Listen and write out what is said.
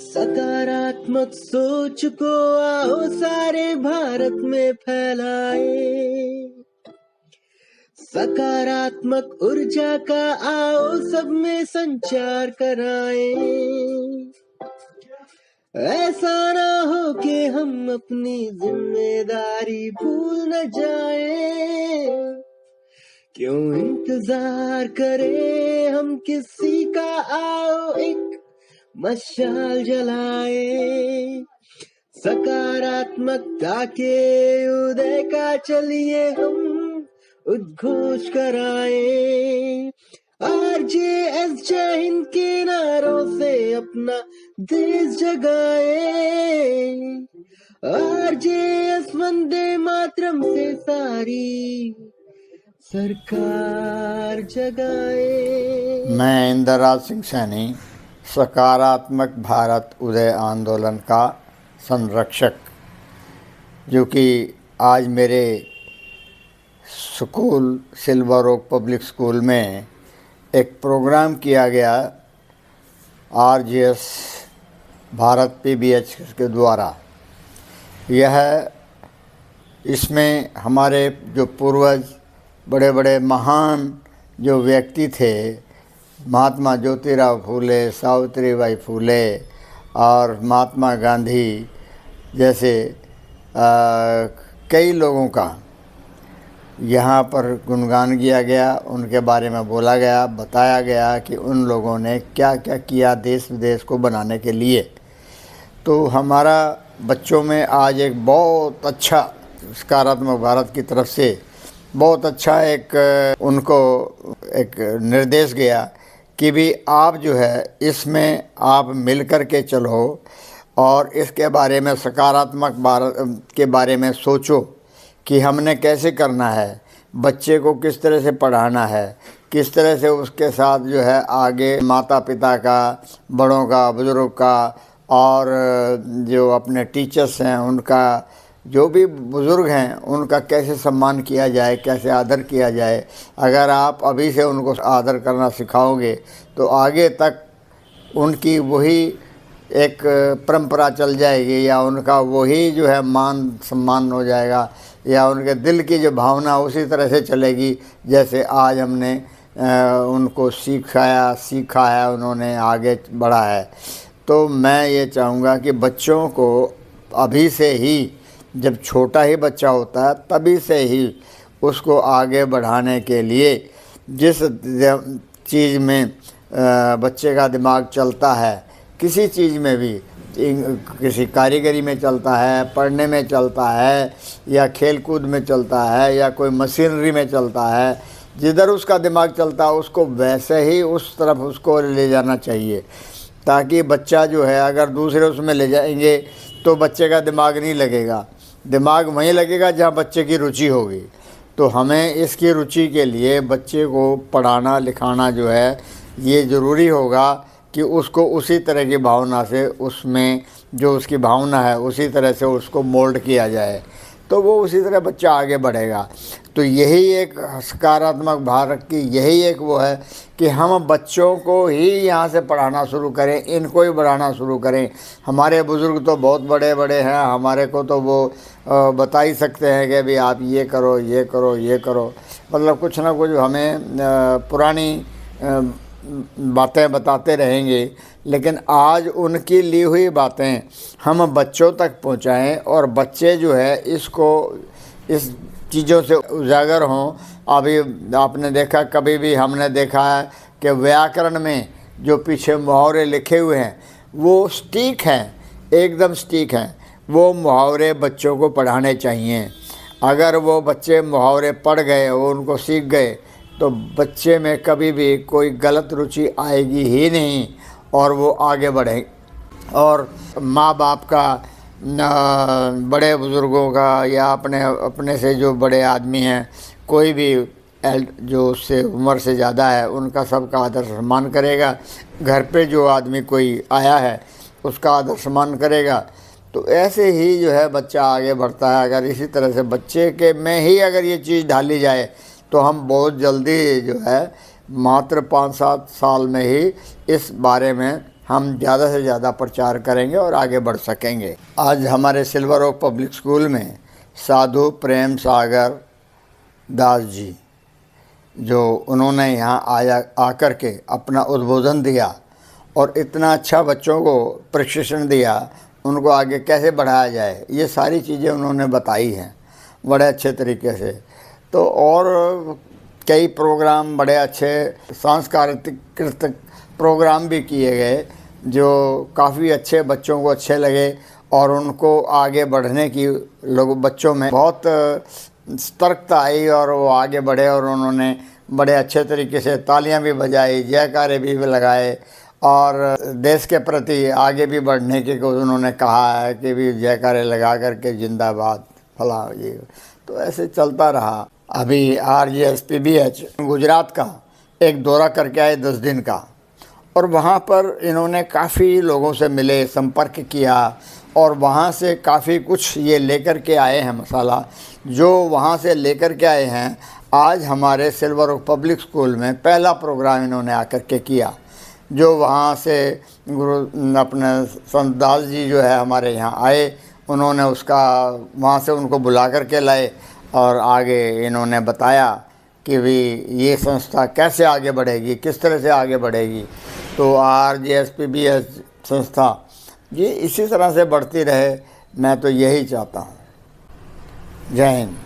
सकारात्मक सोच को आओ सारे भारत में फैलाए, सकारात्मक ऊर्जा का आओ सब में संचार कराए। ऐसा ना हो कि हम अपनी जिम्मेदारी भूल न जाए, क्यों इंतजार करें हम किसी का, आओ एक मशाल जलाए। सकारात्मकता के उदय का चलिए हम उद्घोष कराए। RJS जय हिंद के नारों से अपना देश जगाए, RJS वंदे मातरम से सारी सरकार जगाए। मैं इंद्रराज सिंह सैनी, सकारात्मक भारत उदय आंदोलन का संरक्षक, जो कि आज मेरे school silver oak public school में एक प्रोग्राम किया गया RJS भारत PBH के द्वारा। इसमें हमारे जो पूर्वज बड़े बड़े महान जो व्यक्ति थे, महात्मा ज्योतिराव फूले, सावित्रीबाई फूले और महात्मा गांधी जैसे कई लोगों का यहाँ पर गुणगान किया गया, उनके बारे में बोला गया, बताया गया कि उन लोगों ने क्या क्या किया देश विदेश को बनाने के लिए। तो हमारा बच्चों में आज एक बहुत अच्छा सकारात्मक भारत की तरफ से बहुत अच्छा उनको एक निर्देश गया कि भी आप जो है इसमें आप मिल कर के चलो और इसके बारे में सकारात्मक भारत के बारे में सोचो कि हमने कैसे करना है, बच्चे को किस तरह से पढ़ाना है, किस तरह से उसके साथ जो है आगे माता पिता का, बड़ों का, बुज़ुर्ग का और जो अपने टीचर्स हैं उनका, जो भी बुज़ुर्ग हैं उनका कैसे सम्मान किया जाए, कैसे आदर किया जाए। अगर आप अभी से उनको आदर करना सिखाओगे तो आगे तक उनकी वही एक परंपरा चल जाएगी या उनका वही जो है मान सम्मान हो जाएगा या उनके दिल की जो भावना उसी तरह से चलेगी जैसे आज हमने उनको सीखा है, उन्होंने आगे बढ़ा है। तो मैं ये चाहूँगा कि बच्चों को अभी से ही, जब छोटा ही बच्चा होता है तभी से ही उसको आगे बढ़ाने के लिए जिस चीज़ में बच्चे का दिमाग चलता है, किसी चीज़ में भी, किसी कारीगरी में चलता है, पढ़ने में चलता है या खेल कूद में चलता है या कोई मशीनरी में चलता है, जिधर उसका दिमाग चलता है उसको वैसे ही उस तरफ उसको ले जाना चाहिए, ताकि बच्चा जो है अगर दूसरे उसमें ले जाएंगे तो बच्चे का दिमाग नहीं लगेगा, दिमाग वहीं लगेगा जहाँ बच्चे की रुचि होगी। तो हमें इसकी रुचि के लिए बच्चे को पढ़ाना लिखाना जो है ये ज़रूरी होगा कि उसको उसी तरह की भावना से, उसमें जो उसकी भावना है उसी तरह से उसको मोल्ड किया जाए, तो वो उसी तरह बच्चा आगे बढ़ेगा। तो यही एक सकारात्मक भारत की यही एक वो है कि हम बच्चों को ही यहाँ से पढ़ाना शुरू करें, इनको ही बढ़ाना शुरू करें। हमारे बुज़ुर्ग तो बहुत बड़े बड़े हैं, हमारे को तो वो बता ही सकते हैं कि भाई आप ये करो, ये करो, ये करो, मतलब कुछ ना कुछ हमें पुरानी बातें बताते रहेंगे। लेकिन आज उनकी ली हुई बातें हम बच्चों तक पहुंचाएं और बच्चे जो है इसको, इस चीज़ों से उजागर हों। अभी आपने देखा, कभी भी हमने देखा है कि व्याकरण में जो पीछे मुहावरे लिखे हुए हैं वो सटीक हैं, एकदम सटीक हैं। वो मुहावरे बच्चों को पढ़ाने चाहिए। अगर वो बच्चे मुहावरे पढ़ गए, वो उनको सीख गए, तो बच्चे में कभी भी कोई गलत रुचि आएगी ही नहीं और वो आगे बढ़े। और माँ बाप का, बड़े बुज़ुर्गों का या अपने से जो बड़े आदमी हैं, कोई भी जो उससे उम्र से ज़्यादा है उनका सबका आदर सम्मान करेगा। घर पे जो आदमी कोई आया है उसका आदर सम्मान करेगा। तो ऐसे ही जो है बच्चा आगे बढ़ता है। अगर इसी तरह से बच्चे के में ही अगर ये चीज़ ढाली जाए तो हम बहुत जल्दी जो है मात्र 5-7 साल में ही इस बारे में हम ज़्यादा से ज़्यादा प्रचार करेंगे और आगे बढ़ सकेंगे। आज हमारे सिल्वर ओक पब्लिक स्कूल में साधु प्रेम सागर दास जी, जो उन्होंने यहाँ आकर के अपना उद्बोधन दिया और इतना अच्छा बच्चों को प्रशिक्षण दिया, उनको आगे कैसे बढ़ाया जाए, ये सारी चीज़ें उन्होंने बताई हैं बड़े अच्छे तरीके से। तो और कई प्रोग्राम, बड़े अच्छे सांस्कृतिक प्रोग्राम भी किए गए जो काफ़ी अच्छे, बच्चों को अच्छे लगे और उनको आगे बढ़ने की बच्चों में बहुत सतर्कता आई और वो आगे बढ़े और उन्होंने बड़े अच्छे तरीके से तालियां भी बजाई, जयकारे भी लगाए और देश के प्रति आगे भी बढ़ने की उन्होंने कहा है कि भी जयकारे लगा करके जिंदाबाद फला ये। तो ऐसे चलता रहा। अभी RGSPBH गुजरात का एक दौरा करके आए 10 दिन का, और वहाँ पर इन्होंने काफ़ी लोगों से मिले, संपर्क किया और वहाँ से काफ़ी कुछ ये लेकर के आए हैं मसाला, जो वहाँ से लेकर के आए हैं आज हमारे सिल्वर ओक पब्लिक स्कूल में पहला प्रोग्राम इन्होंने आकर के किया। जो वहाँ से अपने संत दास जी जो है हमारे यहाँ आए, उन्होंने उसका वहाँ से उनको बुला कर के लाए और आगे इन्होंने बताया कि भी ये संस्था कैसे आगे बढ़ेगी, किस तरह से आगे बढ़ेगी। तो RGSPBH संस्था ये इसी तरह से बढ़ती रहे, मैं तो यही चाहता हूँ। जय हिंद।